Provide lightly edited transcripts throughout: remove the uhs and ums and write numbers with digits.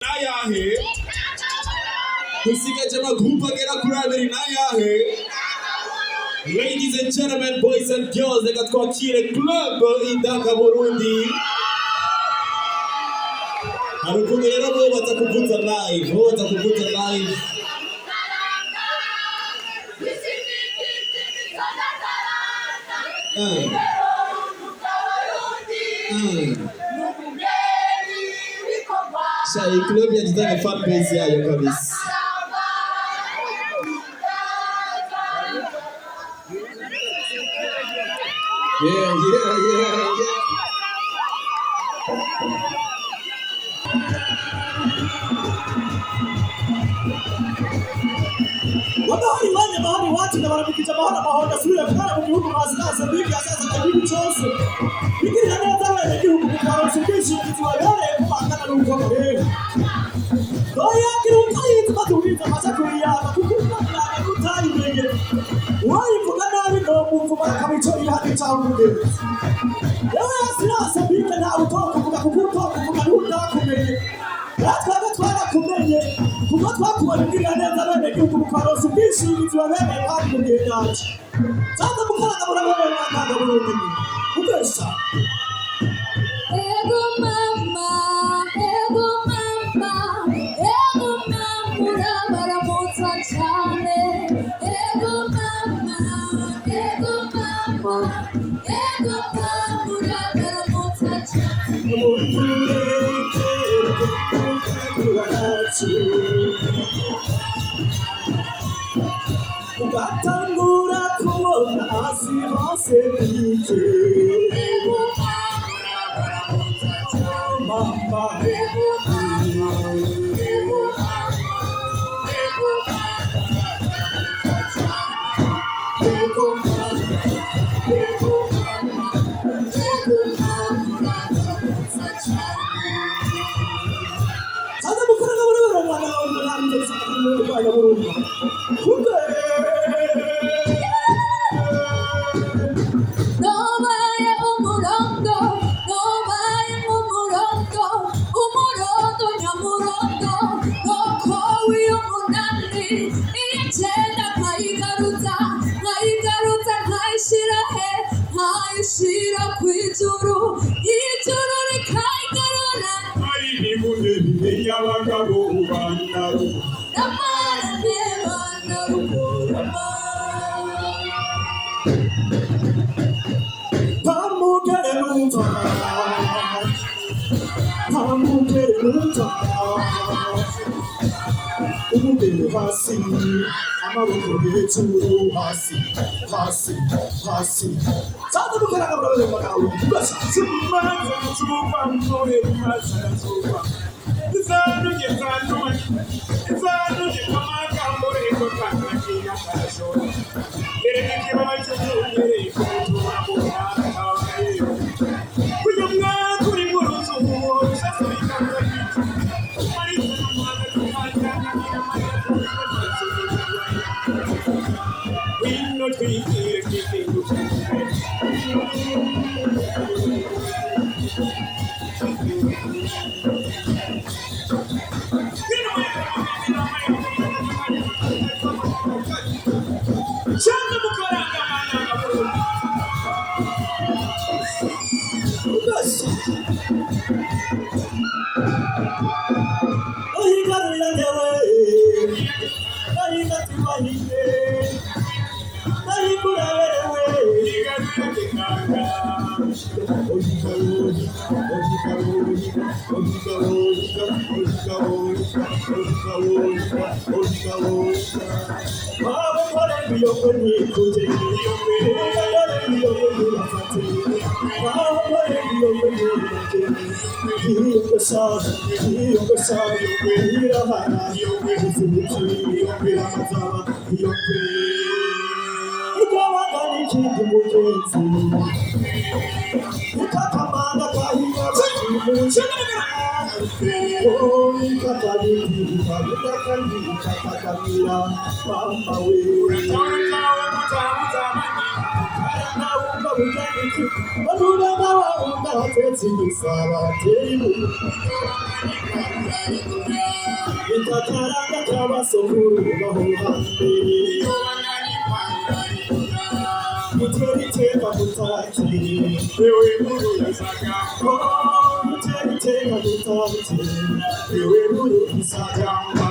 Nayahe Kusigaje magrupa gera kurabiri nayahe. Ladies and gentlemen, boys and girls, reka twakire Club Indaka Burundi. Harukuntu rero bo batakuvuza live, Shai Club ya jitane fan base yayo kabisa. Yeah. Wabahari wanya bahari watu na wanapikita mahona mahona sura kana mu gihugu mazinaza bibi asaza kagihugu cyose. Bikiri neza wene gihugu bikarushikisha bitwagare kubangana n'ukomere. Oya kiruka yitwa tubiza masakuriya bakukunda gutari benge. Wayivuga nabi no mumva kabico ihati cyangwa. Yewe asirasa bike na utoka kuvuga ntudakumenye. Natwaga twarakumenye kuko twakubonera neza bene gihugu bukarosa ubwishingizi wabene kandi mu gihe cyacu. Cyangwa mukorana murabona n'akanda Burundi. Ubesha. Ego mama, urabaramutsa cyane. Ego mama, urabaramutsa cyane. Ugatangura kubona hasi hose bije. Mama, shira kwijuru ijuru rikaigarura ayini munene y'abagabo bandaru namane bandaru pamugere numva umubiri hasi amaboko hejuru hasi cyane mukorana murabona magawe basa simaza tuba ntore maza tuba izanu kamaga mbore ko twakira kasho ereke kibaye cyo ngere ko tuba kuyo mwakuri muruzu sasa ikanga we not be here keeping you. itakaranga k'abasokuru baho hambere mutera iteka mutakire ewe nkuru y'isagamba mutera iteka mutakire ewe nkuru y'isagamba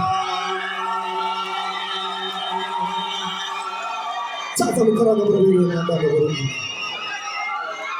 Sasa mukaraga murabiri n'andanga burundu